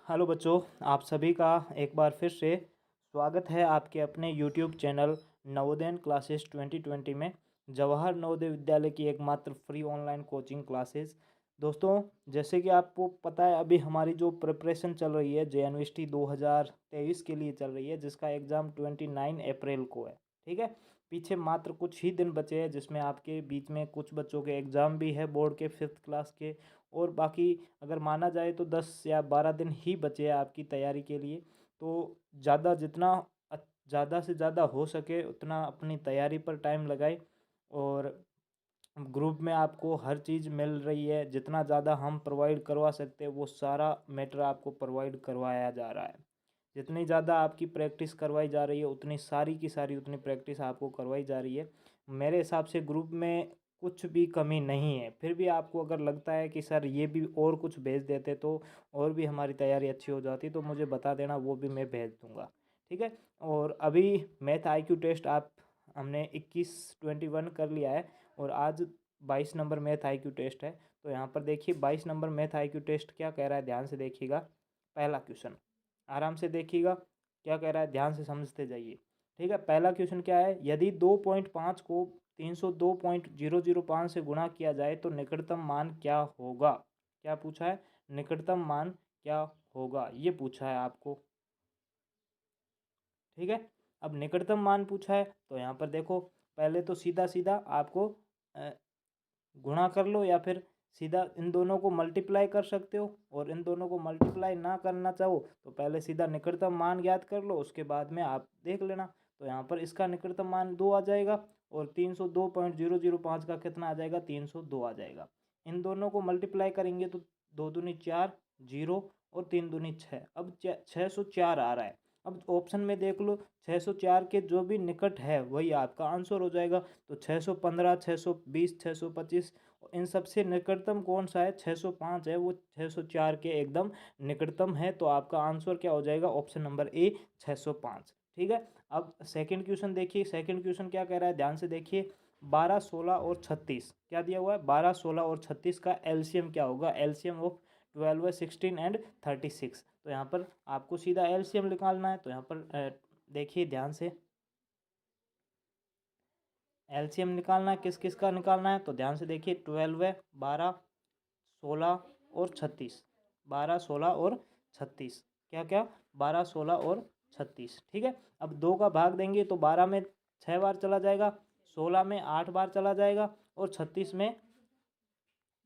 Hello बच्चों, आप सभी का एक बार फिर से स्वागत है आपके अपने यूट्यूब चैनल नवोदय क्लासेस 2020 में। जवाहर नवोदय विद्यालय की एकमात्र फ्री ऑनलाइन कोचिंग क्लासेस। दोस्तों, जैसे कि आपको पता है, अभी हमारी जो प्रिपरेशन चल रही है JNVT 2023 के लिए चल रही है, जिसका एग्ज़ाम 29 अप्रैल को है। ठीक है, पीछे मात्र कुछ ही दिन बचे हैं, जिसमें आपके बीच में कुछ बच्चों के एग्ज़ाम भी है बोर्ड के 5th क्लास के, और बाकी अगर माना जाए तो 10 या 12 दिन ही बचे हैं आपकी तैयारी के लिए। तो ज़्यादा से ज़्यादा हो सके उतना अपनी तैयारी पर टाइम लगाएं, और ग्रुप में आपको हर चीज़ मिल रही है। जितना ज़्यादा हम प्रोवाइड करवा सकते हैं वो सारा मैटर आपको प्रोवाइड करवाया जा रहा है। जितनी ज़्यादा आपकी प्रैक्टिस करवाई जा रही है उतनी सारी की सारी उतनी प्रैक्टिस आपको करवाई जा रही है। मेरे हिसाब से ग्रुप में कुछ भी कमी नहीं है। फिर भी आपको अगर लगता है कि सर ये भी और कुछ भेज देते तो और भी हमारी तैयारी अच्छी हो जाती, तो मुझे बता देना, वो भी मैं भेज दूँगा। ठीक है। और अभी मैथ IQ टेस्ट हमने 21-21 कर लिया है, और आज 22 नंबर मैथ IQ टेस्ट है। तो यहाँ पर देखिए 22 नंबर मैथ IQ टेस्ट क्या कह रहा है, ध्यान से देखिएगा। पहला क्वेश्चन आराम से देखिएगा, क्या कह रहा है, ध्यान से समझते जाइए। ठीक है, पहला क्वेश्चन क्या है, यदि 2.5 को 302.005 से गुणा किया जाए तो निकटतम मान क्या होगा। क्या पूछा है, निकटतम मान क्या होगा, ये पूछा है आपको। ठीक है, अब निकटतम मान पूछा है तो यहाँ पर देखो, पहले तो सीधा सीधा आपको गुणा कर लो, या फिर सीधा इन दोनों को मल्टीप्लाई कर सकते हो। और इन दोनों को मल्टीप्लाई ना करना चाहो तो पहले सीधा निकटतम मान ज्ञात कर लो, उसके बाद में आप देख लेना। तो यहाँ पर इसका निकटतम मान 2 आ जाएगा, और 302.005 का कितना आ जाएगा, 302 आ जाएगा। इन दोनों को मल्टीप्लाई करेंगे तो 2 दूनी 4, 0 और 3 दूनी 6। अब 604 आ रहा है। अब ऑप्शन में देख लो, 604 के जो भी निकट है वही आपका आंसर हो जाएगा। तो 615, 620, 625, इन सबसे निकटतम कौन सा है, 605 है। वो 604 के एकदम निकटतम है। तो आपका आंसर क्या हो जाएगा, ऑप्शन नंबर ए, 605। ठीक है, अब सेकंड क्वेश्चन देखिए। सेकंड क्वेश्चन क्या कह रहा है, ध्यान से देखिए। 12, 16 और 36 क्या दिया हुआ है, 12, 16 और 36 का एलसीएम क्या होगा, एलसीएम ऑफ 12, 16 एंड 36। तो यहाँ पर आपको सीधा एलसीएम निकालना है। तो यहाँ पर देखिए ध्यान से, एलसीएम निकालना है, किस किस का निकालना है, तो ध्यान से देखिए। 12 है, 12, 16 और 36, 12, 16 और 36, क्या क्या, 12, 16 और 36। ठीक है, अब 2 का भाग देंगे तो 12 में 6 बार चला जाएगा, 16 में 8 बार चला जाएगा, और 36 में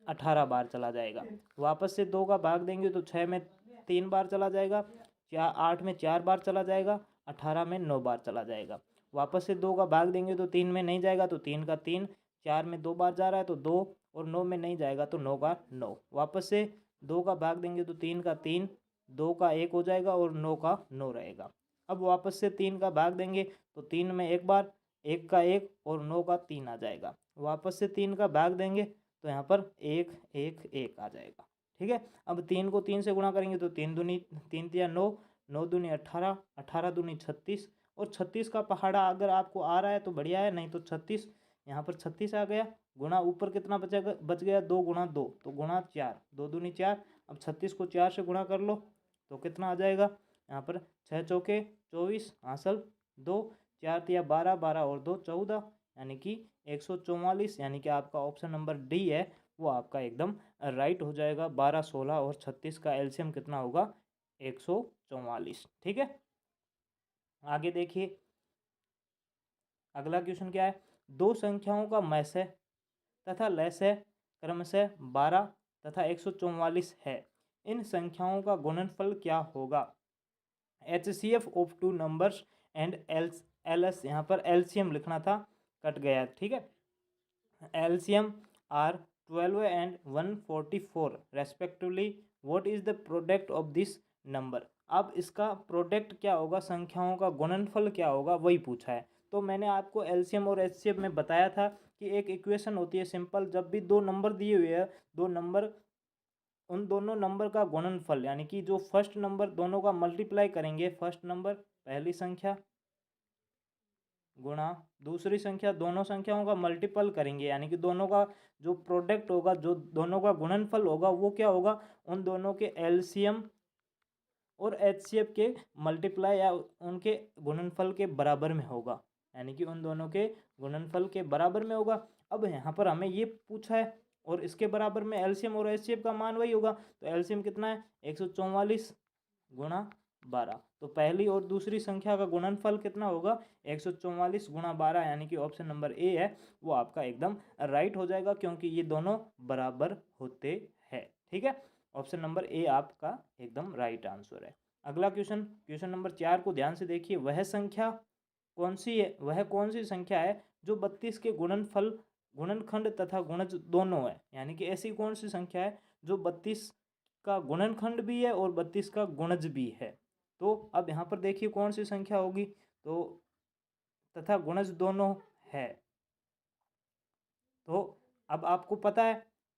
18 बार चला जाएगा। वापस से 2 का भाग देंगे तो 6 में 3 बार चला जाएगा, 8 में 4 बार चला जाएगा, 18 में 9 बार चला जाएगा। वापस से 2 का भाग देंगे तो 3 में नहीं जाएगा, तो 3 का 3, 4 में 2 बार जा रहा है तो 2, और 9 में नहीं जाएगा तो 9 का 9। वापस से 2 का भाग देंगे तो 3 का 3, 2 का 1 हो जाएगा, और 9 का 9 रहेगा। अब वापस से 3 का भाग देंगे तो 3 में 1 बार, 1 का 1 और 9 का 3 आ जाएगा। वापस से 3 का भाग देंगे तो यहाँ पर 1, 1, 1 आ जाएगा। ठीक है, अब 3 को 3 से गुणा करेंगे तो 3 दूनी 3 तिया 9, 9 दूनी 18, 18 दूनी 36, और 36 का पहाड़ा अगर आपको आ रहा है तो बढ़िया है, नहीं तो 36, यहाँ पर 36 आ गया। गुणा ऊपर कितना बचेगा, बच गया 2 गुणा 2, तो गुणा 4, 2 दूनी 4। अब 36 को 4 से गुणा कर लो तो कितना आ जाएगा, यहाँ पर 6 चौके 24, हासिल 2, 4 तिया 12, 12 और 2 14, यानी कि 144। यानी कि आपका ऑप्शन नंबर डी है वो आपका एकदम राइट हो जाएगा। 12, 16 और 36 का एलसीएम कितना होगा, 144। ठीक है, आगे देखिए। अगला क्वेश्चन क्या है, दो संख्याओं का मैसे तथा लसे क्रमशः 12 तथा 144 है। इन संख्याओं का गुणनफल क्या होगा। HCF of two numbers and LS, यहाँ पर LCM लिखना था, कट गया। ठीक है, LCM are 12 and 144 respectively. What is the product of this number. अब इसका प्रोडक्ट क्या होगा, संख्याओं का गुणनफल क्या होगा, वही पूछा है। तो मैंने आपको LCM और HCF में बताया था कि एक इक्वेशन होती है सिंपल, जब भी दो नंबर दिए हुए हैं, दो नंबर, उन दोनों नंबर का गुणनफल, यानी कि जो फर्स्ट नंबर दोनों का मल्टीप्लाई करेंगे, फर्स्ट नंबर पहली संख्या गुणा दूसरी संख्या, दोनों संख्याओं का मल्टीपल करेंगे, यानी कि दोनों का जो प्रोडक्ट होगा, जो दोनों का गुणनफल होगा, वो क्या होगा, उन दोनों के एलसीएम और HCF के मल्टीप्लाई या उनके गुणनफल के बराबर में होगा, यानी कि उन दोनों के गुणनफल के बराबर में होगा। अब यहाँ पर हमें ये पूछा है और इसके बराबर में एलसीएम और HCF का मान वही होगा, तो एलसीएम कितना है 144 गुणा 12। तो पहली और दूसरी संख्या का गुणनफल कितना होगा 144 गुणा 12, यानी कि ऑप्शन नंबर ए है वो आपका एकदम राइट हो जाएगा, क्योंकि ये दोनों बराबर होते हैं। ठीक है, ऑप्शन नंबर ए आपका एकदम राइट आंसर है। अगला क्वेश्चन, क्वेश्चन नंबर 4 को ध्यान से देखिए। वह संख्या कौन सी है, वह कौन सी संख्या है जो 32 के गुणनफल, गुणनखंड तथा गुणज दोनों है, यानी कि ऐसी कौन सी संख्या है जो 32 का गुणनखंड भी है और 32 का गुणज भी है। तो अब यहाँ पर देखिए कौन सी संख्या होगी, तो तथा गुणज दोनों है। तो अब आपको पता है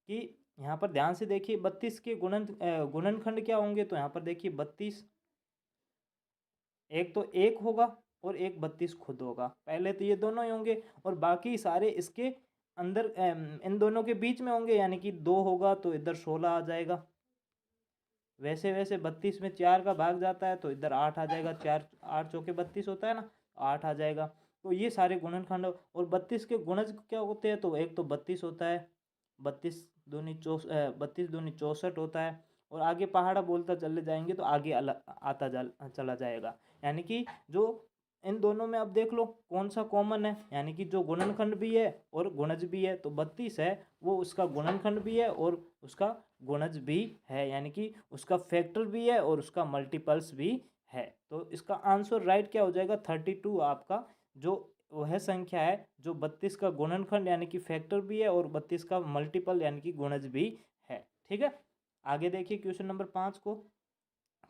कि यहाँ पर ध्यान से देखिए 32 के गुणनखंड क्या होंगे, तो यहाँ पर देखिए 32 एक तो एक होगा और एक 32 खुद होगा, पहले तो ये दोनों ही होंगे और बाकी सारे इसके अंदर इन दोनों के बीच में होंगे, यानी कि 2 होगा तो इधर 16 आ जाएगा। वैसे वैसे 32 में 4 का भाग जाता है तो इधर 8 आ जाएगा, 4 8 चौके 32 होता है ना, 8 आ जाएगा। तो ये सारे गुणनखंड और 32 के गुणज क्या होते हैं, तो एक तो 32 होता है, 32 दूनी 64 होता है और आगे पहाड़ा बोलता चले जाएंगे तो आगे चला जाएगा, यानी कि जो इन दोनों में अब देख लो कौन सा कॉमन है, यानी कि जो गुणनखंड भी है और गुणज भी है, तो 32 है वो उसका गुणनखंड भी है और उसका गुणज भी है, यानी कि उसका फैक्टर भी है और उसका मल्टीपल्स भी है। तो इसका आंसर राइट क्या हो जाएगा 32 आपका, जो वह संख्या है जो 32 का गुणनखंड यानी कि फैक्टर भी है और 32 का मल्टीपल यानी कि गुणज भी है। ठीक है, आगे देखिए क्वेश्चन नंबर 5 को।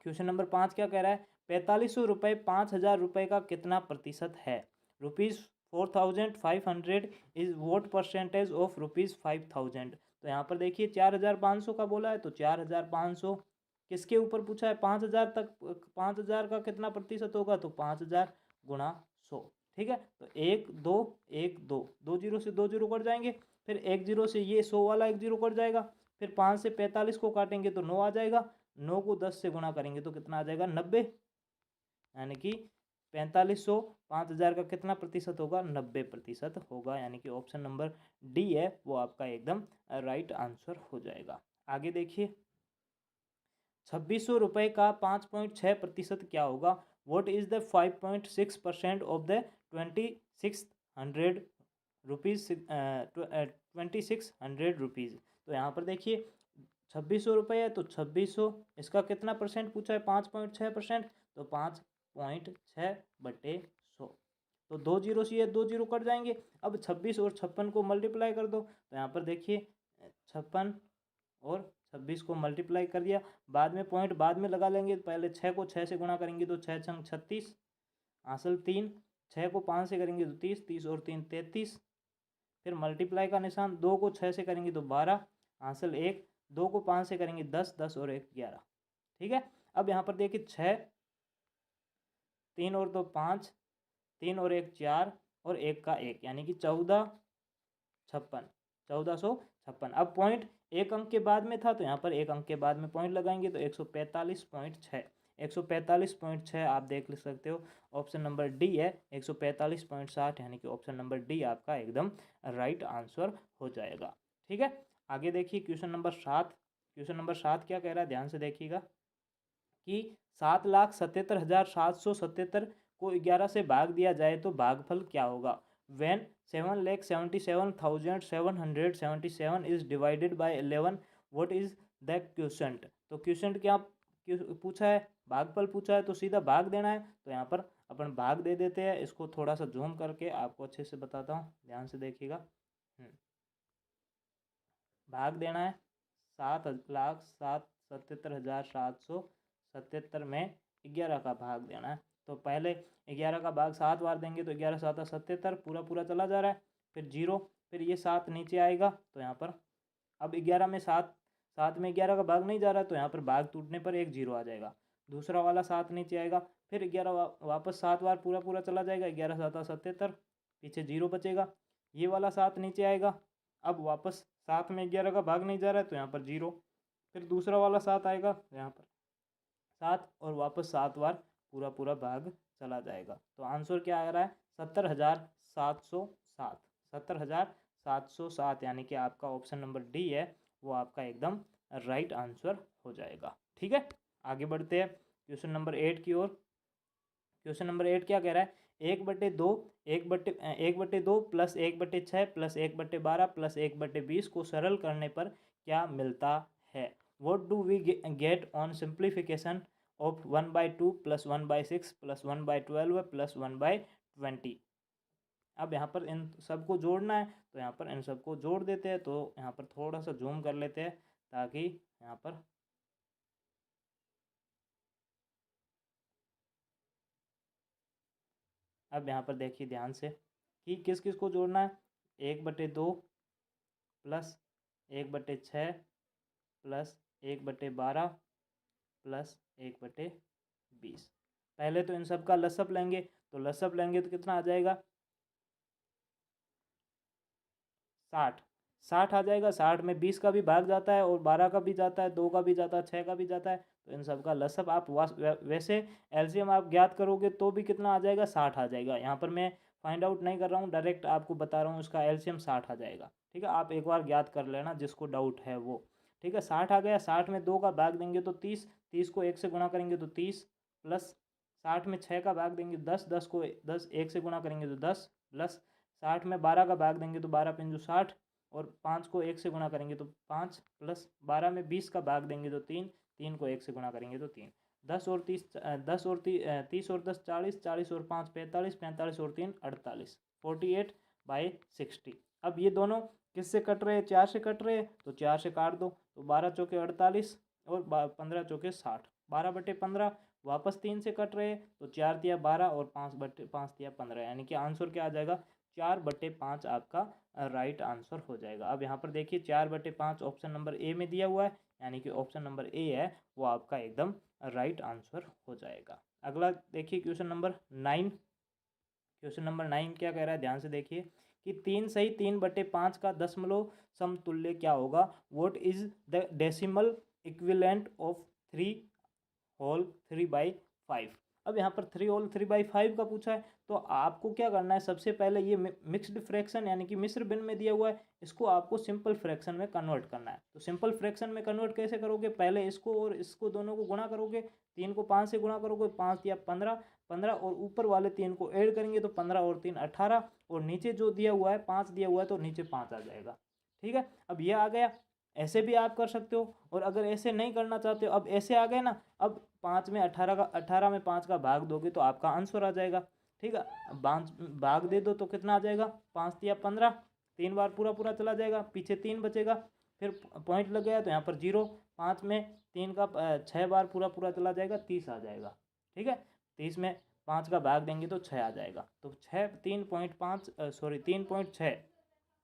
क्वेश्चन नंबर 5 क्या कह रहा है, 4500 रुपये 5000 रुपये का कितना प्रतिशत है। ₹4500 इज वोट परसेंटेज ऑफ ₹5000। तो यहाँ पर देखिए 4500 का बोला है, तो 4500 किसके ऊपर पूछा है 5000 तक, 5000 का कितना प्रतिशत होगा, तो 5000 गुणा 100। ठीक है, तो 1 2 1 2 2 जीरो से 2 जीरो कट जाएंगे, फिर 1 जीरो से ये 100 वाला 1 जीरो कट जाएगा, फिर 5 से 45 को काटेंगे तो 9 आ जाएगा, 9 को 10 से गुणा करेंगे तो कितना आ जाएगा 90, यानी कि 4500 5000 का कितना प्रतिशत होगा 90% होगा, यानी कि ऑप्शन नंबर डी है वो आपका एकदम राइट आंसर हो जाएगा। आगे देखिए 2600 रुपये का 5.6% क्या होगा। What is the 5.6% of the 2600 rupees 2600 rupees. तो यहाँ पर देखिए 2600 रुपये है तो 2600, इसका कितना परसेंट पूछा है 5.6%, तो 5.6/100। तो 2 जीरो से ये 2 जीरो कट जाएंगे। अब 26 और 56 को मल्टीप्लाई कर दो, तो यहाँ पर देखिए 56 और 26 को मल्टीप्लाई कर दिया, बाद में पॉइंट बाद में लगा लेंगे, पहले 6 को 6 से गुणा करेंगे तो 6 छंग 36, हासिल 3, 6 को 5 से करेंगे तो 30, 30 और 3 33, फिर मल्टीप्लाई का निशान, 2 को 6 से करेंगे तो 12, हासिल 1, 2 को 5 से करेंगे 10, 10 और 1 11। ठीक है, अब यहाँ पर देखिए 6, 3 और 2 5, 3 और 1 4 और 1 का 1, यानी कि 1456। अब पॉइंट एक अंक के बाद में था तो यहाँ पर एक अंक के बाद में पॉइंट लगाएंगे तो 145.6, 145.6 आप देख सकते हो, ऑप्शन नंबर डी है 145.60, यानी कि ऑप्शन नंबर डी आपका एकदम राइट आंसर हो जाएगा। ठीक है, आगे देखिए क्वेश्चन नंबर 7। क्वेश्चन नंबर 7 क्या कह रहा है, ध्यान से देखिएगा कि 7,77,777 को 11 से भाग दिया जाए तो भागफल क्या होगा। When 7,77,777 is divided by 11, what is the quotient. तो क्वोशंट क्या पूछा है, भागफल पूछा है, तो सीधा भाग देना है, तो यहाँ पर अपन भाग दे देते हैं। इसको थोड़ा सा जूम करके आपको अच्छे से बताता हूँ, ध्यान से देखिएगा। भाग देना है 7,77,777 में 11 का भाग देना है। तो पहले 11 का भाग 7 बार देंगे तो 11 7 77 पूरा पूरा चला जा रहा है, फिर 0, फिर ये 7 नीचे आएगा, तो यहाँ पर अब 11 में 7 में 11 का भाग नहीं जा रहा है, तो यहाँ पर भाग टूटने पर 1 0 आ जाएगा। दूसरा वाला 7 नीचे आएगा, फिर 11 वापस 7 बार पूरा पूरा चला जाएगा, 11 7 77, पीछे 0 बचेगा। ये वाला 7 नीचे आएगा, अब वापस 7 में 11 का भाग नहीं जा रहा है, तो यहाँ पर 0, फिर दूसरा वाला 7 आएगा, यहाँ पर 7 और वापस 7 बार पूरा पूरा भाग चला जाएगा। तो आंसर क्या आ रहा है? 70,707। 70,707 यानी कि आपका ऑप्शन नंबर डी है वो आपका एकदम राइट आंसर हो जाएगा। ठीक है, आगे बढ़ते हैं क्वेश्चन नंबर 8 की ओर। क्वेश्चन नंबर 8 क्या कह रहा है? 1/2 1/2 प्लस 1/6 प्लस 1/12 प्लस 1/20 को सरल करने पर क्या मिलता है? What do we get on simplification of 1/2 plus 1/6 plus 1/12 plus 1/20? अब यहाँ पर इन सबको जोड़ना है, तो यहाँ पर इन सबको जोड़ देते हैं। तो यहाँ पर थोड़ा सा जूम कर लेते हैं ताकि यहाँ पर अब यहाँ पर देखिए ध्यान से कि किस किस को जोड़ना है। 1/2 प्लस 1/6 प्लस 1/12 प्लस 1/20। पहले तो इन सब का लसअप लेंगे, तो लसअप लेंगे तो कितना आ जाएगा? 60। 60 आ जाएगा। 60 में 20 का भी भाग जाता है और 12 का भी जाता है, 2 का भी जाता है, 6 का भी जाता है। तो इन सब का लसअप आप वैसे एलसीएम आप ज्ञात करोगे तो भी कितना आ जाएगा? 60 आ जाएगा। यहाँ पर मैं फाइंड आउट नहीं कर रहा हूँ, डायरेक्ट आपको बता रहा हूँ, इसका एलसीएम 60 आ जाएगा। ठीक है, आप एक बार ज्ञात कर लेना जिसको डाउट है वो। ठीक है, 60 आ गया। 60 में 2 का भाग देंगे तो 30, 30 को 1 से गुणा करेंगे तो 30, प्लस 60 में 6 का भाग देंगे 10, 10 को 10 1 से गुणा करेंगे तो 10, प्लस 60 में 12 का भाग देंगे तो 12 पंजू 60 और 5 को 1 से गुणा करेंगे तो 5, प्लस 12 में 20 का भाग देंगे तो 3, 3 को 1 से गुणा करेंगे तो 3। 10 और 30 10 और 30 और 10 40, 40 और 5 45, 45 और 3 48, 48/60। अब ये दोनों किससे कट रहे हैं? 4 से कट रहे हैं, तो 4 से काट दो। तो 12 चौके 48 और 15 चौके 60, 12/15। वापस 3 से कट रहे हैं, तो 4 तिया 12 और 5 तिया 15, यानी कि आंसर क्या आ जाएगा? 4/5 आपका राइट आंसर हो जाएगा। अब यहाँ पर देखिए 4/5 ऑप्शन नंबर ए में दिया हुआ है, यानी कि ऑप्शन नंबर ए है वो आपका एकदम राइट आंसर हो जाएगा। अगला देखिए क्वेश्चन नंबर 9। क्वेश्चन नंबर 9 क्या कह रहा है? ध्यान से देखिए कि 3 सही 3/5 का दशमलव समतुल्य क्या होगा? What is the decimal equivalent of 3/5? अब यहाँ पर 3/5 का पूछा है, तो आपको क्या करना है? सबसे पहले ये मिक्स्ड फ्रैक्शन यानी कि मिश्र भिन्न में दिया हुआ है, इसको आपको सिंपल फ्रैक्शन में कन्वर्ट करना है। तो सिंपल फ्रैक्शन में कन्वर्ट कैसे करोगे? पहले इसको और इसको दोनों को गुणा करोगे, 3 को 5 से गुणा करोगे, 5 या 15, 15 और ऊपर वाले 3 को ऐड करेंगे तो 15 और 3 18, और नीचे जो दिया हुआ है 5 दिया हुआ है तो नीचे 5 आ जाएगा। ठीक है, अब ये आ गया। ऐसे भी आप कर सकते हो, और अगर ऐसे नहीं करना चाहते हो, अब ऐसे आ गए ना, अब 5 में 18 में 5 का भाग दोगे तो आपका आंसर आ जाएगा। ठीक है, भाग दे दो तो कितना आ जाएगा? 5 या 15, 3 बार पूरा पूरा चला जाएगा, पीछे 3 बचेगा, फिर पॉइंट लग गया तो यहाँ पर 0, 5 में 3 का 6 बार पूरा पूरा चला जाएगा, 30 आ जाएगा। ठीक है, 30 में 5 का भाग देंगे तो 6 आ जाएगा। तो 3.5 सॉरी 3.6,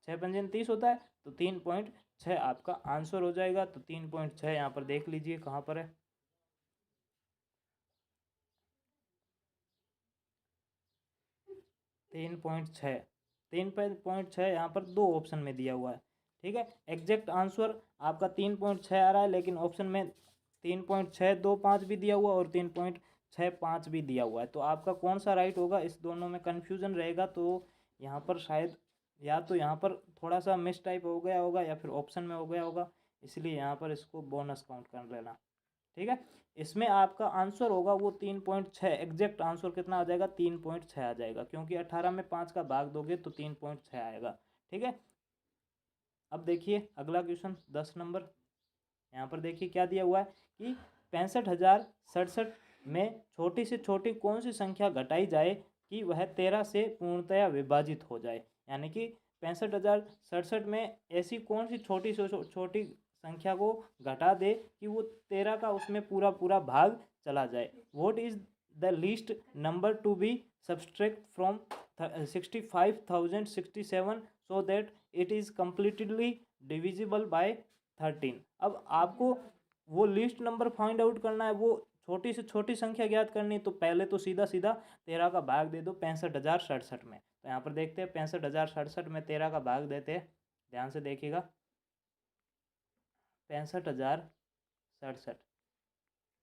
6×5 30 होता है, तो 3.6 आपका आंसर हो जाएगा। तो 3.6 यहाँ पर देख लीजिए कहाँ पर है। 3.6, 3.6 यहाँ पर दो ऑप्शन में दिया हुआ है। ठीक है, एग्जैक्ट आंसर आपका 3.6 आ रहा है, लेकिन ऑप्शन में 3.625 भी दिया हुआ और 3.65 भी दिया हुआ है। तो आपका कौन सा राइट होगा? इस दोनों में कन्फ्यूज़न रहेगा। तो यहाँ पर शायद या तो यहाँ पर थोड़ा सा मिस टाइप हो गया होगा या फिर ऑप्शन में हो गया होगा, इसलिए यहाँ पर इसको बोनस काउंट कर लेना। ठीक है, इसमें आपका आंसर होगा वो 3.6। एग्जैक्ट आंसर कितना आ जाएगा? 3.6 आ जाएगा, क्योंकि 18 में 5 का भाग दोगे तो 3.6 आएगा। ठीक है, अब देखिए अगला क्वेश्चन 10 नंबर। यहाँ पर देखिए क्या दिया हुआ है कि 65,067 में छोटी से छोटी कौन सी संख्या घटाई जाए कि वह 13 से पूर्णतया विभाजित हो जाए। यानी कि 65,067 में ऐसी कौन सी छोटी से छोटी संख्या को घटा दे कि वो 13 का उसमें पूरा पूरा भाग चला जाए। What is the least number to be subtract from 65,067 so that it is completely divisible by 13। अब आपको वो लिस्ट नंबर फाइंड आउट करना है, वो छोटी से छोटी संख्या ज्ञात करनी है। तो पहले तो सीधा सीधा 13 का भाग दे दो 65,067 में। तो यहाँ पर देखते हैं 65,067 में 13 का भाग देते हैं। ध्यान से देखिएगा, 65,067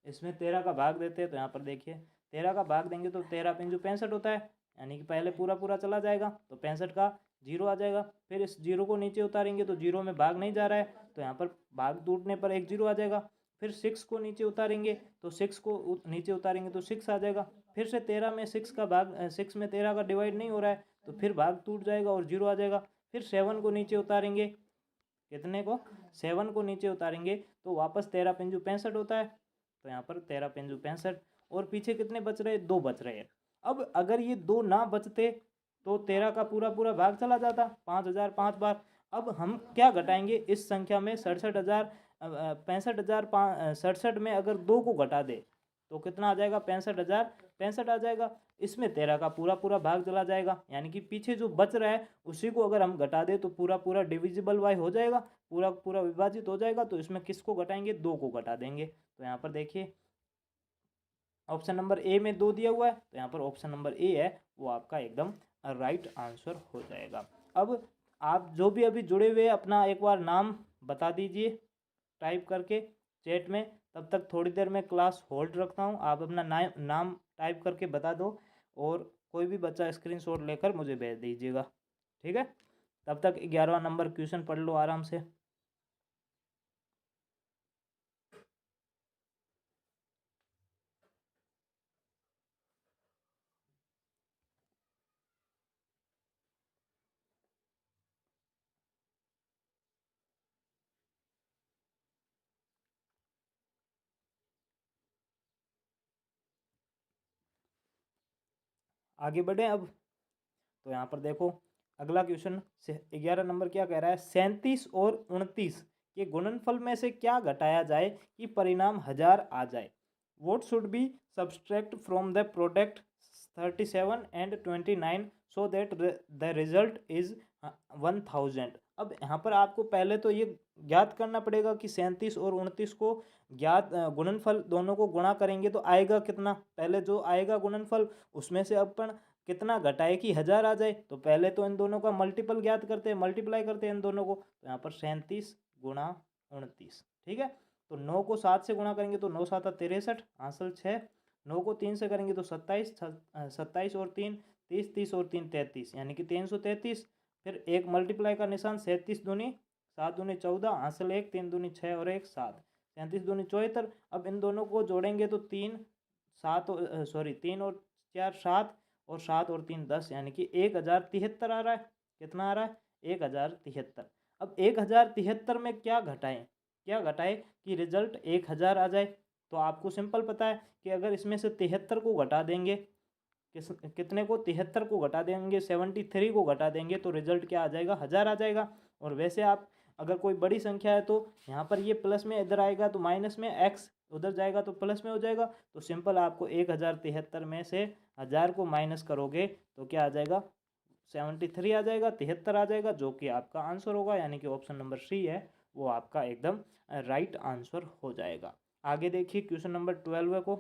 इसमें 13 का भाग देते हैं, तो यहाँ पर देखिए 13 का भाग देंगे तो 13 पंजू 65 होता है, यानी कि पहले पूरा पूरा चला जाएगा तो 65 का जीरो आ जाएगा। फिर इस जीरो को नीचे उतारेंगे तो जीरो में भाग नहीं जा रहा है, तो यहाँ पर भाग टूटने पर एक जीरो आ जाएगा। फिर 6 को नीचे उतारेंगे तो 6 को नीचे उतारेंगे तो 6 आ जाएगा। फिर से 13 में 6 का भाग 6 में 13 का डिवाइड नहीं हो रहा है, तो फिर भाग टूट जाएगा और जीरो आ जाएगा। फिर 7 को नीचे उतारेंगे, कितने को 7 को नीचे उतारेंगे तो वापस 13 पंजू 65 होता है, तो यहाँ पर 13 पंजू 65। और पीछे कितने बच रहे, 2 बच रहे हैं। अब अगर ये 2 ना बचते तो 13 का पूरा पूरा भाग चला जाता 5000 5 बार। अब हम क्या घटाएंगे इस संख्या में 67,000 67,067 में अगर 2 को घटा दे तो कितना आ जाएगा, 65,065 आ जाएगा। इसमें 13 का पूरा पूरा भाग चला जाएगा, यानी कि पीछे जो बच रहा है उसी को अगर हम घटा दें तो पूरा पूरा डिविजिबल बाय हो जाएगा, पूरा पूरा विभाजित हो जाएगा। तो इसमें किसको घटाएंगे, 2 को घटा देंगे। तो यहाँ पर देखिए ऑप्शन नंबर ए में 2 दिया हुआ है, तो यहाँ पर ऑप्शन नंबर ए है वो आपका एकदम राइट आंसर हो जाएगा। अब आप जो भी अभी जुड़े हुए अपना एक बार नाम बता दीजिए टाइप करके चैट में, तब तक थोड़ी देर में क्लास होल्ड रखता हूँ। आप अपना नाम टाइप करके बता दो और कोई भी बच्चा स्क्रीनशॉट लेकर मुझे भेज दीजिएगा, ठीक है। तब तक 11वां नंबर क्वेश्चन पढ़ लो आराम से। आगे बढ़े अब, तो यहाँ पर देखो अगला क्वेश्चन 11 नंबर क्या कह रहा है, 37 और 29 के गुणनफल में से क्या घटाया जाए कि परिणाम 1000 आ जाए। Vote should be subtract from the product 37 and 29 so that the result is 1000। अब यहाँ पर आपको पहले तो ये ज्ञात करना पड़ेगा कि 37 और 29 को ज्ञात गुणनफल दोनों को गुणा करेंगे तो आएगा कितना। पहले जो आएगा गुणनफल उसमें से अपन कितना घटाए कि 1000 आ जाए, तो पहले तो इन दोनों का मल्टीपल ज्ञात करते हैं, मल्टीप्लाई करते हैं इन दोनों को। तो यहाँ पर 37 गुणा 29, ठीक है। तो 9 को 7 से गुणा करेंगे तो 9 7 63, आंसर 6। 9 को 3 से करेंगे तो 27, 27 और 3 30, 30 और 3 33, यानी कि 333। फिर एक मल्टीप्लाई का निशान, 37 दूनी 7 दूनी 14, हासिल 1, 3 दूनी 6 और 1 7, 37 दूनी 74। अब इन दोनों को जोड़ेंगे तो 3 7 3 और 4 7 और 7 और 3 10, यानी कि 1073 आ रहा है। कितना आ रहा है, 1073। अब 1073 में क्या घटाएं कि रिजल्ट 1000 आ जाए। तो आपको सिंपल पता है कि अगर इसमें से 73 को घटा देंगे, कितने को 73 को घटा देंगे, 73 को घटा देंगे तो रिजल्ट क्या आ जाएगा, 1000 आ जाएगा। और वैसे आप अगर कोई बड़ी संख्या है तो यहाँ पर ये प्लस में इधर आएगा तो माइनस में, एक्स उधर जाएगा तो प्लस में हो जाएगा। तो सिंपल आपको 1073 में से 1000 को माइनस करोगे तो क्या आ जाएगा, 73 आ जाएगा, 73 आ जाएगा, जो कि आपका आंसर होगा। यानी कि ऑप्शन नंबर सी है वो आपका एकदम राइट आंसर हो जाएगा। आगे देखिए क्वेश्चन नंबर 12 को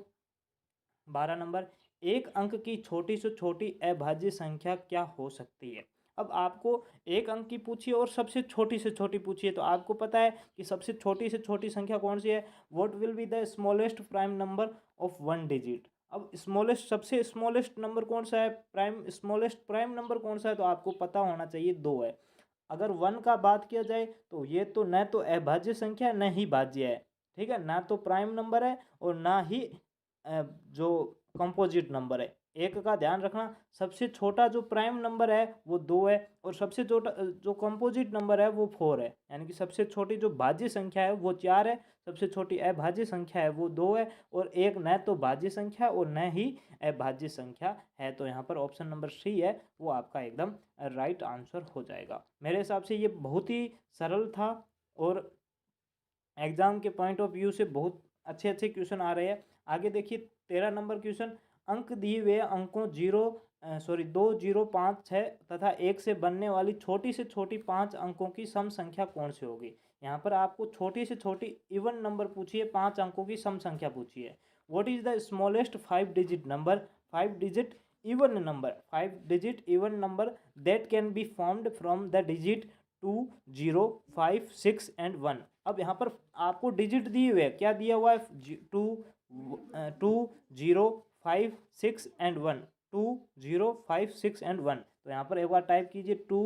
12 नंबर, एक अंक की छोटी से छोटी अभाज्य संख्या क्या हो सकती है। अब आपको एक अंक की पूछिए और सबसे छोटी से छोटी पूछिए, तो आपको पता है कि सबसे छोटी से छोटी संख्या कौन सी है, what will be the smallest prime number of 1 digit. अब स्मॉलेस्ट, सबसे स्मॉलेस्ट नंबर कौन सा है, स्मॉलेस्ट प्राइम नंबर कौन सा है, तो आपको पता होना चाहिए 2 है। अगर 1 का बात किया जाए तो ये तो न तो अभाज्य संख्या है न ही भाज्य है, ठीक है, ना तो प्राइम नंबर है और ना ही जो कंपोजिट नंबर है। एक का ध्यान रखना, सबसे छोटा जो प्राइम नंबर है वो 2 है और सबसे छोटा जो कंपोजिट नंबर है वो 4 है। यानी कि सबसे छोटी जो भाज्य संख्या है वो 4 है, सबसे छोटी अभाज्य संख्या है वो 2 है, और एक न तो भाज्य संख्या और न ही अभाज्य संख्या है। तो यहाँ पर ऑप्शन नंबर सी है वो आपका एकदम राइट आंसर हो जाएगा। मेरे हिसाब से ये बहुत ही सरल था और एग्जाम के पॉइंट ऑफ व्यू से बहुत अच्छे अच्छे क्वेश्चन आ रहे हैं। आगे देखिए 13 नंबर क्वेश्चन, अंक दिए हुए अंकों 2 0 5 6 तथा 1 से बनने वाली छोटी से छोटी 5 अंकों की सम संख्या कौन सी होगी। यहाँ पर आपको छोटी से छोटी इवन नंबर पूछिए, 5 अंकों की सम संख्या पूछिए। What is the smallest 5 digit number, 5 digit even number, 5 digit even number that can be formed from the digit 2 0 5 6 and 1। अब यहाँ पर आपको डिजिट दिए हुए, क्या दिया हुआ है, 2 2 0 5 6 and 1, 2 0 5 6 and 1। तो यहाँ पर एक बार टाइप कीजिए 2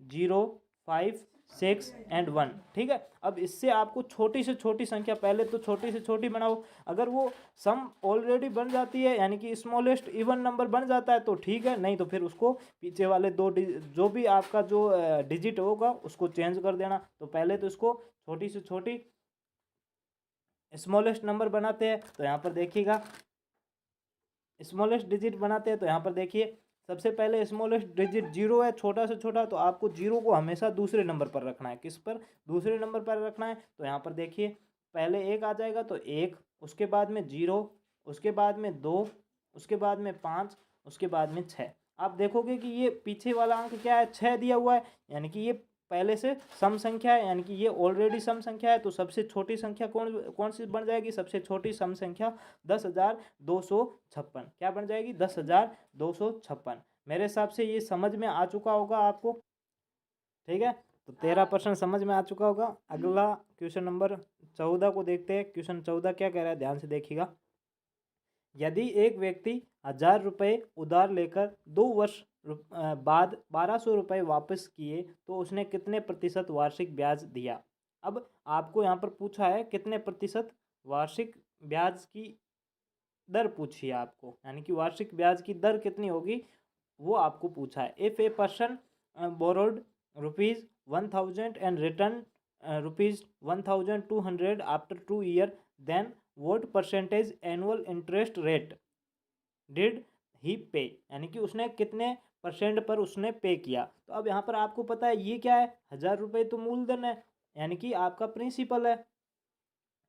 0 5 6 and 1। ठीक है। अब इससे आपको छोटी से छोटी संख्या, पहले तो छोटी से छोटी बनाओ, अगर वो सम ऑलरेडी बन जाती है यानी कि स्मॉलेस्ट इवन नंबर बन जाता है तो ठीक है, नहीं तो फिर उसको पीछे वाले जो भी आपका जो डिजिट होगा उसको चेंज कर देना। तो पहले तो इसको छोटी से छोटी स्मॉलेस्ट नंबर बनाते हैं। तो यहाँ पर देखिएगा स्मॉलेस्ट डिजिट बनाते हैं। तो यहाँ पर देखिए सबसे पहले स्मॉलेस्ट डिजिट 0 है, छोटा से छोटा, तो आपको 0 को हमेशा दूसरे नंबर पर रखना है। किस पर? दूसरे नंबर पर रखना है। तो यहाँ पर देखिए पहले 1 आ जाएगा तो 1, उसके बाद में 0, उसके बाद में 2, उसके बाद में 5, उसके बाद में 6। आप देखोगे कि ये पीछे वाला अंक क्या है, 6 दिया हुआ है, यानी कि ये पहले से सम संख्या है, यानी कि ये ऑलरेडी सम संख्या है। तो सबसे छोटी संख्या कौन सी बन जाएगी? सबसे छोटी सम संख्या 10,256। क्या बन जाएगी? 10,256। मेरे हिसाब से ये समझ में आ चुका होगा आपको। ठीक है, तो 13% समझ में आ चुका होगा। अगला क्वेश्चन नंबर 14 को देखते हैं। क्वेश्चन 14 क्या कह रहा है, ध्यान से देखिएगा। यदि एक व्यक्ति 1,000 रुपये उधार लेकर 2 वर्ष बाद 1,200 रुपये वापस किए तो उसने कितने प्रतिशत वार्षिक ब्याज दिया? अब आपको यहाँ पर पूछा है कितने प्रतिशत वार्षिक ब्याज की दर पूछी है आपको, यानी कि वार्षिक ब्याज की दर कितनी होगी वो आपको पूछा है। If a person borrowed ₹1,000 and return ₹1,200 after 2 year, then what percentage annual interest rate did he pay? यानी कि उसने कितने परसेंट पर उसने पे किया। तो अब यहाँ पर आपको पता है ये क्या है, 1,000 रुपये तो मूलधन है, यानी कि आपका प्रिंसिपल है,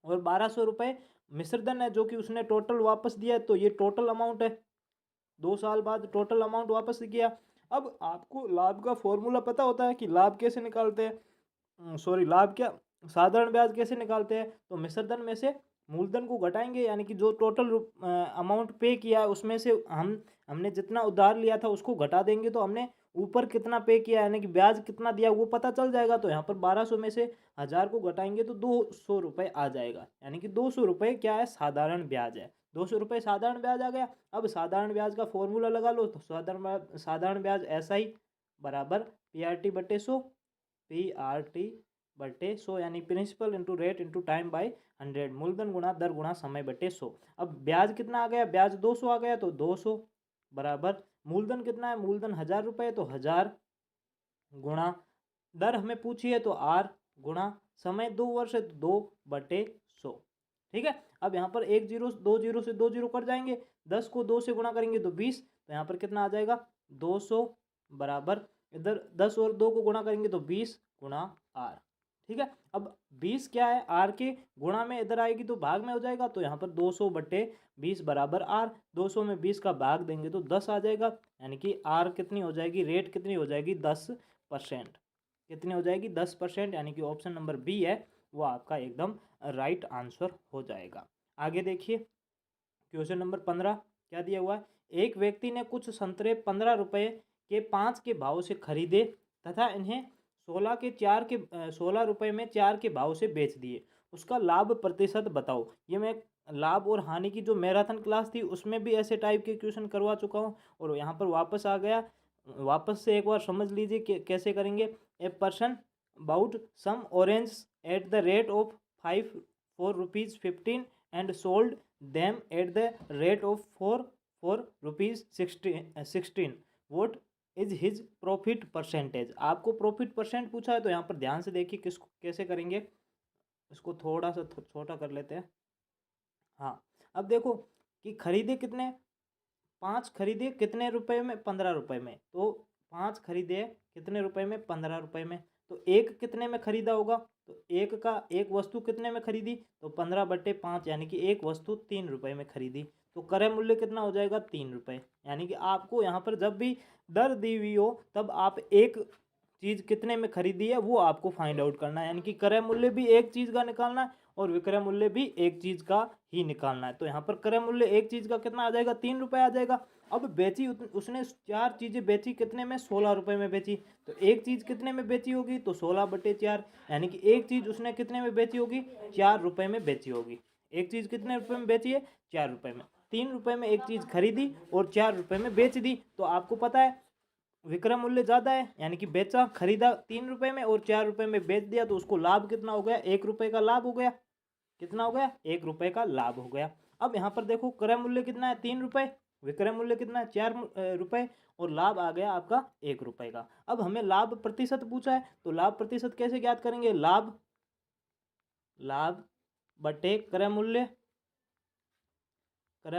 और 1,200 रुपये मिश्रधन है जो कि उसने टोटल वापस दिया है। तो ये टोटल अमाउंट है, 2 साल बाद टोटल अमाउंट वापस किया। अब आपको लाभ का फॉर्मूला पता होता है कि लाभ कैसे निकालते हैं, लाभ क्या, साधारण ब्याज कैसे निकालते हैं। तो मिश्रधन में से मूलधन को घटाएंगे, यानी कि जो टोटल अमाउंट पे किया है उसमें से हमने जितना उधार लिया था उसको घटा देंगे, तो हमने ऊपर कितना पे किया यानी कि ब्याज कितना दिया वो पता चल जाएगा। तो यहाँ पर 1,200 में से 1,000 को घटाएंगे तो 200 रुपये आ जाएगा, यानी कि 200 रुपये क्या है, साधारण ब्याज है। 200 रुपये साधारण ब्याज आ गया। अब साधारण ब्याज का फॉर्मूला लगा लो। तो साधारण ब्याज ऐसा ही बराबर PRT/100, PRT/100, यानी principal into rate into time by 100, मूलधन गुणा दर गुणा समय बटे 100। अब ब्याज कितना आ गया, ब्याज 200 आ गया, तो 200 बराबर मूलधन कितना है, मूलधन 1,000 रुपये, तो 1,000 गुणा दर हमें पूछी है तो R गुणा समय 2 वर्ष है तो 2/100। ठीक है। अब यहाँ पर 1 0 2 0 से 2 0 कट जाएंगे, 10 को 2 से गुणा करेंगे तो 20, तो यहाँ पर कितना आ जाएगा 200 बराबर, इधर 10 और 2 को गुणा करेंगे तो 20 गुणा R। ठीक है। अब 20 क्या है, R के गुणा में इधर आएगी तो भाग में हो जाएगा, तो यहाँ पर 200/20 बराबर R। 200 में 20 का भाग देंगे तो 10 आ जाएगा, यानी कि R कितनी हो जाएगी, रेट कितनी हो जाएगी, 10%। कितनी हो जाएगी, 10%, यानी कि ऑप्शन नंबर बी है वो आपका एकदम राइट आंसर हो जाएगा। आगे देखिए क्वेश्चन नंबर 15 क्या दिया हुआ है। एक व्यक्ति ने कुछ संतरे 15 रुपये के 5 के भाव से खरीदे तथा इन्हें 16 रुपये में 4 के भाव से बेच दिए, उसका लाभ प्रतिशत बताओ। ये मैं लाभ और हानि की जो मैराथन क्लास थी उसमें भी ऐसे टाइप के क्वेश्चन करवा चुका हूँ, और यहाँ पर वापस आ गया। वापस से एक बार समझ लीजिए कैसे करेंगे। A person bought some orange at the rate of 4 rupees 15 and sold them at the rate of 4 rupees 16। What is his profit percentage. आपको प्रॉफिट परसेंट पूछा है, तो यहाँ पर ध्यान से देखिए किसको कैसे करेंगे। इसको थोड़ा सा छोटा कर लेते हैं। हाँ, अब देखो कि खरीदे कितने, 5 खरीदे कितने रुपए में, 15 रुपये में, तो 5 खरीदे कितने रुपए में, 15 रुपये में। तो एक कितने में खरीदा होगा, तो एक वस्तु कितने में खरीदी, तो 15/5, यानी कि एक वस्तु 3 रुपये में खरीदी, तो क्रय मूल्य कितना हो जाएगा, 3 रुपये। यानी कि आपको यहाँ पर जब भी दर दी हुई हो तब आप एक चीज़ कितने में खरीदी है वो आपको फाइंड आउट करना है, यानी कि क्रय मूल्य भी एक चीज़ का निकालना है और विक्रय मूल्य भी एक चीज़ का ही निकालना है। तो यहाँ पर क्रय मूल्य एक चीज़ का कितना आ जाएगा, 3 रुपये आ जाएगा। अब बेची उसने 4 चीज़ें बेची कितने में, 16 रुपये में बेची, तो एक चीज़ कितने में बेची होगी, तो 16/4, यानी कि एक चीज़ उसने कितने में बेची होगी, 4 रुपये में बेची होगी। एक चीज़ कितने रुपए में बेची है? 4 रुपए में। 3 रुपए में एक चीज़ खरीदी और 4 रुपए में बेच दी। तो आपको पता है विक्रय मूल्य ज़्यादा है, यानी कि बेचा खरीदा 3 रुपए में और 4 रुपए में बेच दिया, तो उसको लाभ कितना हो गया? 1 रुपए का लाभ हो गया। कितना हो गया? 1 रुपए का लाभ हो गया। अब यहाँ पर देखो क्रय मूल्य कितना है? 3 रुपए। विक्रय मूल्य कितना है? 4 रुपए और लाभ आ गया आपका 1 रुपए का। अब हमें लाभ प्रतिशत पूछा है, तो लाभ प्रतिशत कैसे ज्ञात करेंगे? लाभ बटे क्रय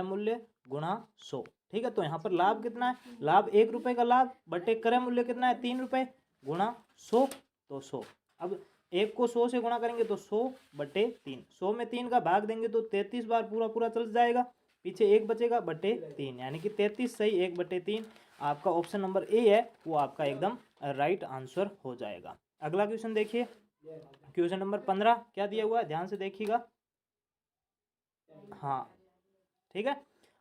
मूल्य गुणा 100। ठीक है, तो यहाँ पर लाभ कितना है? लाभ 1 रुपए का लाभ बटे क्रय मूल्य कितना है? 3 रुपए गुणा 100, तो 100। अब 1 को 100 से गुणा करेंगे तो 100 बटे 3। 100 में 3 का भाग देंगे तो 33 बार पूरा पूरा चल जाएगा, पीछे 1 बचेगा बटे 3, यानी कि 33 सही 1 बटे 3। आपका ऑप्शन नंबर ए है वो आपका एकदम राइट आंसर हो जाएगा। अगला क्वेश्चन देखिए, क्वेश्चन नंबर 15 क्या दिया हुआ है? ध्यान से देखिएगा। हाँ ठीक है,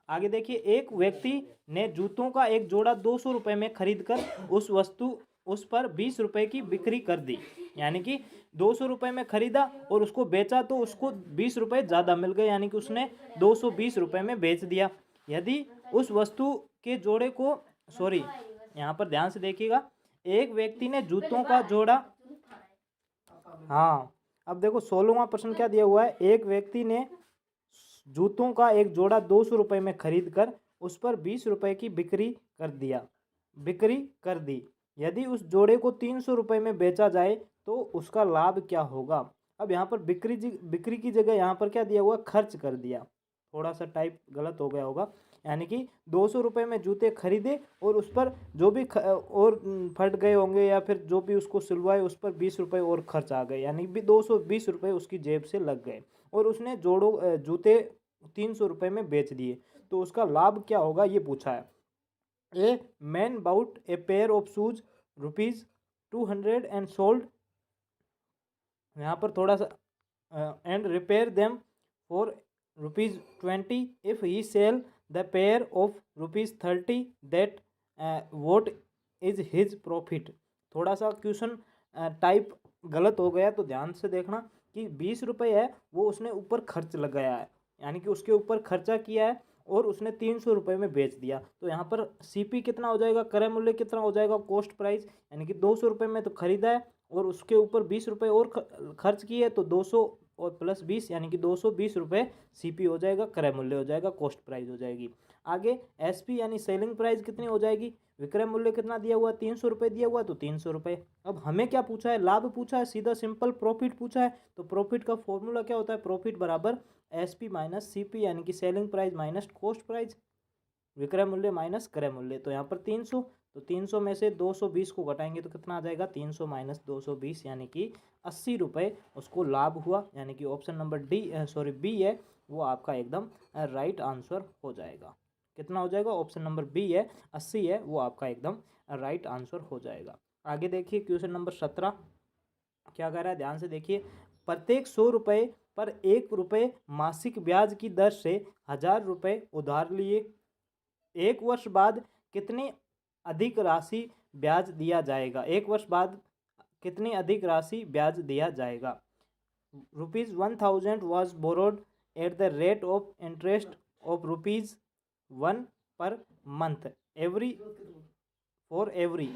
आगे देखिए, एक व्यक्ति ने जूतों का एक जोड़ा 200 रुपए में खरीद कर उस पर 20 रुपए की बिक्री कर दी। यानी कि 200 रुपए में खरीदा और उसको बेचा तो उसको 20 रुपए ज़्यादा मिल गए, यानी कि उसने 220 रुपए में बेच दिया। यदि उस वस्तु के जोड़े को यहाँ पर ध्यान से देखिएगा, एक व्यक्ति ने जूतों का जोड़ा, हाँ अब देखो 16वां प्रश्न क्या दिया हुआ है? एक व्यक्ति ने जूतों का एक जोड़ा 200 रुपए में खरीद कर उस पर 20 रुपए की बिक्री कर दी। यदि उस जोड़े को 300 रुपए में बेचा जाए तो उसका लाभ क्या होगा? अब यहाँ पर बिक्री की जगह यहाँ पर क्या दिया हुआ? खर्च कर दिया। थोड़ा सा टाइप गलत हो गया होगा, यानी कि 200 रुपए में जूते खरीदे और उस पर जो भी और फट गए होंगे या फिर जो भी उसको सिलवाए उस पर 20 रुपए और खर्च आ गए, यानी कि 220 रुपए उसकी जेब से लग गए और उसने जूते 300 रुपए में बेच दिए, तो उसका लाभ क्या होगा ये पूछा है। A man bought a pair of shoes ₹200 and sold, यहाँ पर थोड़ा सा and repair them for ₹20 if he sell the pair of ₹30 that what is his profit. थोड़ा सा क्वेश्चन टाइप गलत हो गया, तो ध्यान से देखना कि 20 रुपये है वो उसने ऊपर खर्च लगाया है, यानी कि उसके ऊपर खर्चा किया है और उसने 300 रुपये में बेच दिया। तो यहाँ पर सीपी कितना हो जाएगा? क्रय मूल्य कितना हो जाएगा? कॉस्ट प्राइस, यानी कि 200 रुपये में तो खरीदा है और उसके ऊपर 20 रुपये और खर्च किए, तो 200 और प्लस 20 यानी कि 220 रुपये सीपी हो जाएगा, क्रय मूल्य हो जाएगा, कॉस्ट प्राइस हो जाएगी। आगे एसपी यानी सेलिंग प्राइस कितनी हो जाएगी? विक्रय मूल्य कितना दिया हुआ? 300 रुपये दिया हुआ, तो 300 रुपये। अब हमें क्या पूछा है? लाभ पूछा है, सीधा सिंपल प्रॉफिट पूछा है। तो प्रॉफिट का फॉर्मूला क्या होता है? प्रॉफिट बराबर एसपी माइनस सीपी, यानी कि selling price minus cost price, विक्रय मूल्य माइनस क्रय मूल्य। तो यहाँ पर 300, तो 300 में से 220 को घटाएंगे तो कितना आ जाएगा? 300 माइनस 220, यानी कि 80 रुपये उसको लाभ हुआ, यानी कि ऑप्शन नंबर बी है वो आपका एकदम राइट आंसर हो जाएगा। कितना हो जाएगा? ऑप्शन नंबर बी है 80 है वो आपका एकदम राइट आंसर हो जाएगा। आगे देखिए क्वेश्चन नंबर 17 क्या कह रहा है? ध्यान से देखिए, प्रत्येक 100 रुपये पर 1 रुपये मासिक ब्याज की दर से 1000 रुपये उधार लिए, 1 वर्ष बाद कितनी अधिक राशि ब्याज दिया जाएगा? 1 वर्ष बाद कितनी अधिक राशि ब्याज दिया जाएगा? ₹1000 was borrowed at the rate of interest of ₹1 per month for every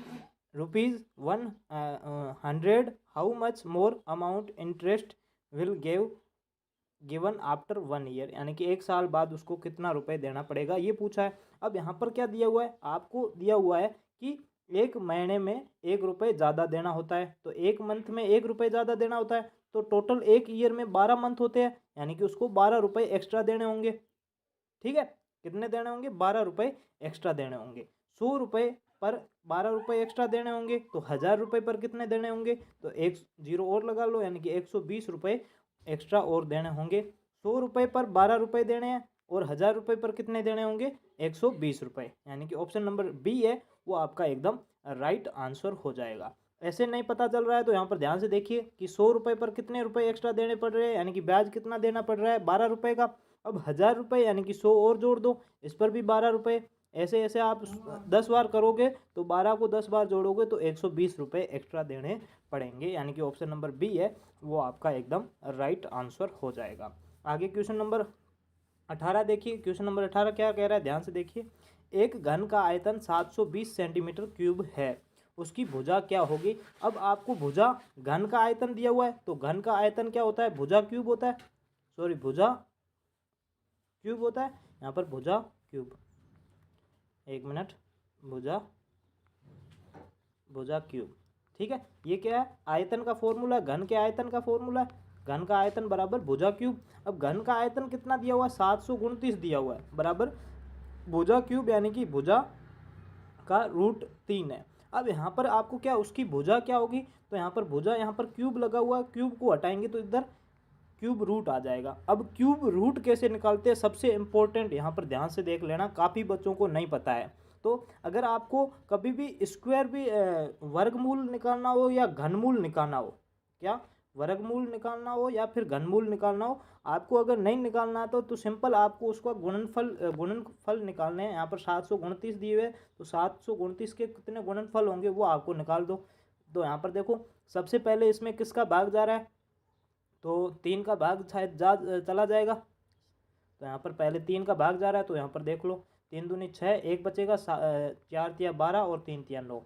₹100 how much more amount interest will given after 1 year, यानी कि 1 साल बाद उसको कितना रुपए देना पड़ेगा ये पूछा है। अब यहाँ पर क्या दिया हुआ है? आपको दिया हुआ है कि 1 महीने में 1 रुपये ज़्यादा देना होता है, तो 1 मंथ में 1 रुपये ज़्यादा देना होता है, तो टोटल 1 ईयर में 12 मंथ होते हैं, यानी कि उसको 12 रुपये एक्स्ट्रा देने होंगे। ठीक है, कितने देने होंगे? 12 रुपये एक्स्ट्रा देने होंगे। 100 रुपये पर 12 रुपये एक्स्ट्रा देने होंगे, तो 1000 रुपये पर कितने देने होंगे? तो एक जीरो और लगा लो, यानी कि 120 रुपये एक्स्ट्रा और देने होंगे। 100 रुपये पर 12 रुपये देने हैं और 1000 रुपये पर कितने देने होंगे? 120 रुपये, यानी कि ऑप्शन नंबर बी है वो आपका एकदम राइट आंसर हो जाएगा। ऐसे नहीं पता चल रहा है तो यहाँ पर ध्यान से देखिए कि 100 रुपये पर कितने रुपये एक्स्ट्रा देने पड़ रहे हैं, यानी कि ब्याज कितना देना पड़ रहा है? 12 रुपये का। अब 1000 रुपये यानी कि 100 और जोड़ दो, इस पर भी 12 रुपये। ऐसे ऐसे आप 10 बार करोगे तो 12 को 10 बार जोड़ोगे तो 120 रुपये एक्स्ट्रा देने पड़ेंगे, यानी कि ऑप्शन नंबर बी है वो आपका एकदम राइट आंसर हो जाएगा। आगे क्वेश्चन नंबर 18 देखिए। क्वेश्चन नंबर 18 क्या कह रहा है, ध्यान से देखिए। एक घन का आयतन 720 सेंटीमीटर क्यूब है, उसकी भुजा क्या होगी। अब आपको भुजा, घन का आयतन दिया हुआ है तो घन का आयतन क्या होता है, भुजा क्यूब होता है, सॉरी भुजा क्यूब होता है। यहाँ पर भुजा क्यूब, एक मिनट, भुजा क्यूब, ठीक है। ये क्या है, आयतन का फॉर्मूला, घन के आयतन का फॉर्मूला है, घन का आयतन बराबर भुजा क्यूब। अब घन का आयतन कितना दिया हुआ है, 729 दिया हुआ है, बराबर भुजा क्यूब यानी कि भुजा का √3 है। अब यहाँ पर आपको क्या, उसकी भुजा क्या होगी, तो यहाँ पर भुजा, यहाँ पर क्यूब लगा हुआ है, क्यूब को हटाएंगे तो इधर क्यूब रूट आ जाएगा। अब क्यूब रूट कैसे निकालते हैं, सबसे इंपॉर्टेंट यहाँ पर ध्यान से देख लेना, काफ़ी बच्चों को नहीं पता है। तो अगर आपको कभी भी स्क्वायर भी वर्गमूल निकालना हो या घनमूल निकालना हो, क्या वर्गमूल निकालना हो या फिर घनमूल निकालना हो, आपको अगर नहीं निकालना है तो सिंपल आपको उसका गुणनफल निकालने हैं। यहाँ पर 729 दिए हुए, तो 729 के कितने गुणनफल होंगे वो आपको निकाल दो। तो यहाँ पर देखो, सबसे पहले इसमें किसका भाग जा रहा है, तो 3 का भाग शायद चला जाएगा। तो यहाँ पर पहले 3 का भाग जा रहा है, तो यहाँ पर देख लो, 3 दूनी 6, एक बचेगा, 4 तिया 12 और 3 तिया 9।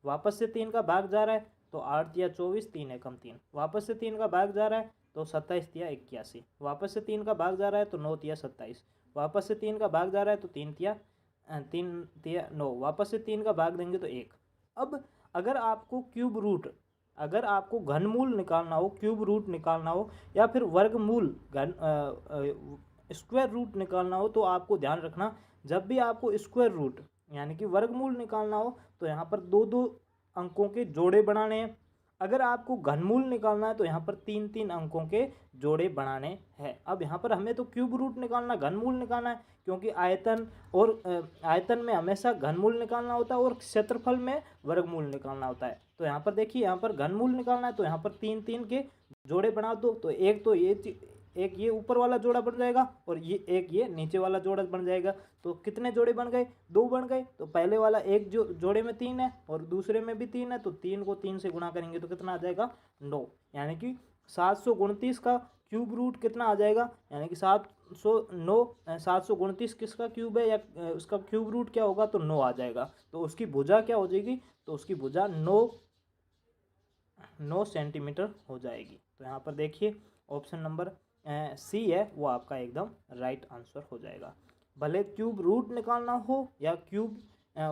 वापस से 3 का भाग जा रहा है, तो 8 तिया 24, 3 एकम 3। वापस से 3 का भाग जा रहा है, तो 27 तिया 81। वापस से 3 का भाग जा रहा है, तो 9 तिया 27। वापस से 3 का भाग जा रहा है, तो 3 तिया 9। वापस से 3 का भाग देंगे तो 1। अब अगर आपको क्यूब रूट, अगर आपको घनमूल निकालना हो, क्यूब रूट निकालना हो या फिर वर्गमूल स्क्वायर रूट निकालना हो, तो आपको ध्यान रखना, जब भी आपको स्क्वायर रूट यानी कि वर्गमूल निकालना हो तो यहाँ पर 2-2 अंकों के जोड़े बनाने हैं। अगर आपको घनमूल निकालना है तो यहाँ पर 3-3 अंकों के जोड़े बनाने हैं। अब यहाँ पर हमें तो क्यूब रूट निकालना, घनमूल निकालना है, क्योंकि आयतन और आयतन में हमेशा घनमूल निकालना होता है और क्षेत्रफल में वर्गमूल निकालना होता है। तो यहाँ पर देखिए, यहाँ पर घनमूल निकालना है तो यहाँ पर 3-3 के जोड़े बना दो, तो एक ये ऊपर वाला जोड़ा बन जाएगा और ये नीचे वाला जोड़ा बन जाएगा। तो कितने जोड़े बन गए, 2 बन गए। तो पहले वाला एक जोड़े में 3 है और दूसरे में भी 3 है, तो 3 को 3 से गुणा करेंगे तो कितना आ जाएगा, 9। यानी कि 729 का क्यूब रूट कितना आ जाएगा, यानी कि 729 किसका क्यूब है या उसका क्यूब रूट क्या होगा, तो 9 आ जाएगा। तो उसकी भुजा क्या हो जाएगी, तो उसकी भुजा 9 सेंटीमीटर हो जाएगी। तो यहाँ पर देखिए ऑप्शन नंबर सी है वो आपका एकदम राइट आंसर हो जाएगा। भले क्यूब रूट निकालना हो या क्यूब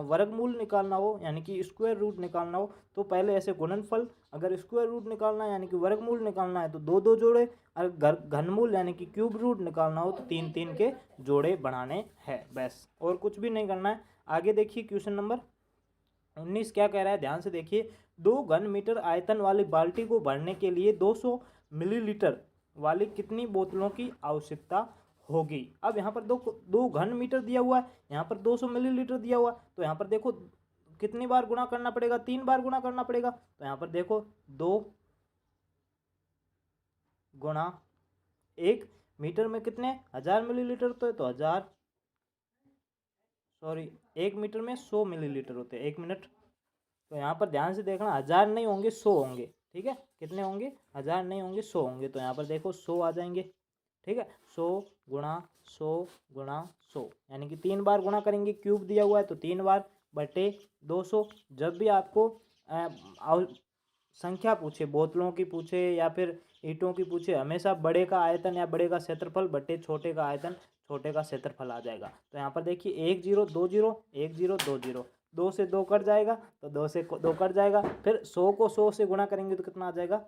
वर्गमूल निकालना हो यानी कि स्क्वायर रूट निकालना हो, तो पहले ऐसे गुणनफल, अगर स्क्वायर रूट निकालना है यानी कि वर्गमूल निकालना है तो 2-2 जोड़े, अगर घनमूल यानी कि क्यूब रूट निकालना हो तो 3-3 के जोड़े बनाने हैं, बस और कुछ भी नहीं करना है। आगे देखिए क्वेश्चन नंबर 19 क्या कह रहा है, ध्यान से देखिए। 2 घन मीटर आयतन वाली बाल्टी को भरने के लिए 200 मिलीलीटर वाली कितनी बोतलों की आवश्यकता होगी। अब यहाँ पर दो घन मीटर दिया हुआ है, यहाँ पर 200 मिलीलीटर दिया हुआ है, तो यहाँ पर देखो कितनी बार गुणा करना पड़ेगा, 3 बार गुणा करना पड़ेगा। तो यहाँ पर देखो 2 गुणा 1 मीटर में कितने 1000 मिलीलीटर, तो 1000, सॉरी 1 मीटर में 100 मिलीलीटर होते हैं, 1 मिनट। तो यहाँ पर ध्यान से देखना, 1000 नहीं होंगे 100 होंगे, ठीक है। कितने होंगे, 1000 नहीं होंगे 100 होंगे। तो यहाँ पर देखो 100 आ जाएंगे, ठीक है। 100 गुणा 100 गुणा 100 यानी कि 3 बार गुणा करेंगे, क्यूब दिया हुआ है तो 3 बार बटे 200। जब भी आपको संख्या पूछे, बोतलों की पूछे या फिर ईंटों की पूछे, हमेशा बड़े का आयतन या बड़े का क्षेत्रफल बटे छोटे का आयतन छोटे का क्षेत्रफल आ जाएगा। तो यहाँ पर देखिए 1 0 2 0 1 0 2 0, 2 से 2 कट जाएगा तो 2 से 2 कट जाएगा। फिर 100 को 100 से गुणा करेंगे तो कितना आ जाएगा,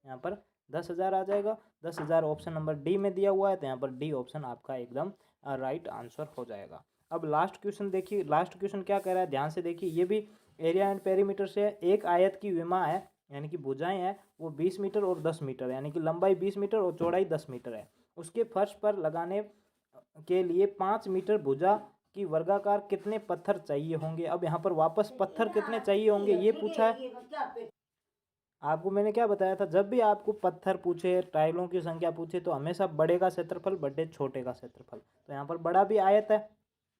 यहाँ पर 10,000 आ जाएगा। 10,000 ऑप्शन नंबर डी में दिया हुआ है, तो यहाँ पर डी ऑप्शन आपका एकदम राइट आंसर हो जाएगा। अब लास्ट क्वेश्चन देखिए, लास्ट क्वेश्चन क्या कह रहा है, ध्यान से देखिए। ये भी एरिया एंड पेरीमीटर से है। एक आयत की विमा है यानी कि भुजाएं हैं वो 20 मीटर और 10 मीटर यानी कि लंबाई 20 मीटर और चौड़ाई 10 मीटर है। उसके फर्श पर लगाने के लिए 5 मीटर भुजा की वर्गाकार कितने पत्थर चाहिए होंगे। अब यहाँ पर वापस पत्थर कितने चाहिए होंगे ये पूछा है। आपको मैंने क्या बताया था, जब भी आपको पत्थर पूछे, टाइलों की संख्या पूछे, तो हमेशा बड़े का क्षेत्रफल बटे छोटे का क्षेत्रफल। तो यहाँ पर बड़ा भी आयत है,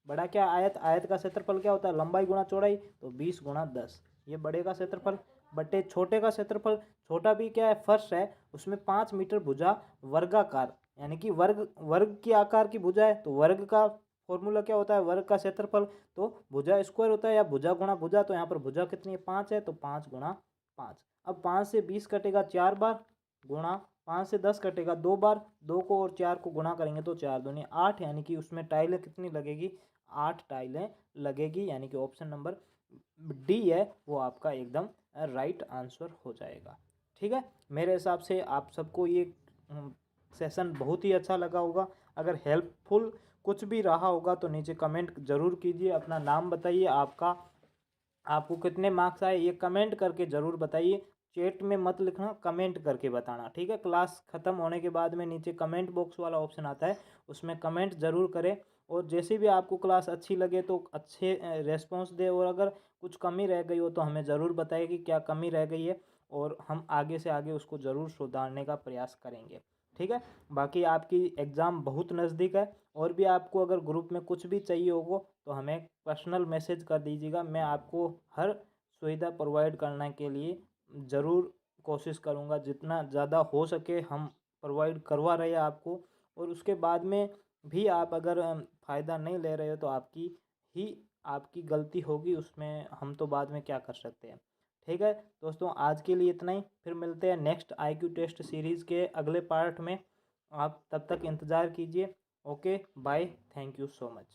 बड़ा क्या आयत, आयत का क्षेत्रफल क्या होता है, लंबाई गुणा चौड़ाई, तो 20 गुणा 10, ये बड़े का क्षेत्रफल बटे छोटे का क्षेत्रफल। छोटा भी क्या है, फर्श है, उसमें 5 मीटर भुजा वर्गाकार यानी कि वर्ग वर्ग की आकार की भुजा है तो वर्ग का फॉर्मूला क्या होता है, वर्ग का क्षेत्रफल। तो भुजा स्क्वायर होता है या भुजा गुणा भुजा। तो यहाँ पर भुजा कितनी है, 5 है, तो 5 गुणा 5। अब 5 से 20 कटेगा 4 बार, गुणा 5 से 10 कटेगा 2 बार, 2 को और 4 को गुणा करेंगे तो 4 दूनी 8, यानी कि उसमें टाइलें कितनी लगेगी, 8 टाइलें लगेगी। यानी कि ऑप्शन नंबर डी है वो आपका एकदम राइट आंसर हो जाएगा। ठीक है, मेरे हिसाब से आप सबको ये सेशन बहुत ही अच्छा लगा होगा। अगर हेल्पफुल कुछ भी रहा होगा तो नीचे कमेंट ज़रूर कीजिए, अपना नाम बताइए, आपको कितने मार्क्स आए ये कमेंट करके ज़रूर बताइए। चैट में मत लिखना, कमेंट करके बताना। ठीक है, क्लास ख़त्म होने के बाद में नीचे कमेंट बॉक्स वाला ऑप्शन आता है, उसमें कमेंट ज़रूर करें। और जैसे भी आपको क्लास अच्छी लगे तो अच्छे रेस्पॉन्स दे, और अगर कुछ कमी रह गई हो तो हमें ज़रूर बताइए कि क्या कमी रह गई है, और हम आगे से आगे उसको ज़रूर सुधारने का प्रयास करेंगे। ठीक है, बाकी आपकी एग्ज़ाम बहुत नज़दीक है, और भी आपको अगर ग्रुप में कुछ भी चाहिए होगा तो हमें पर्सनल मैसेज कर दीजिएगा। मैं आपको हर सुविधा प्रोवाइड करने के लिए ज़रूर कोशिश करूँगा, जितना ज़्यादा हो सके हम प्रोवाइड करवा रहे हैं आपको। और उसके बाद में भी आप अगर फ़ायदा नहीं ले रहे हो तो आपकी गलती होगी, उसमें हम तो बाद में क्या कर सकते हैं। ठीक है दोस्तों, आज के लिए इतना ही, फिर मिलते हैं नेक्स्ट IQ टेस्ट सीरीज़ के अगले पार्ट में। आप तब तक इंतज़ार कीजिए। Okay bye, thank you so much.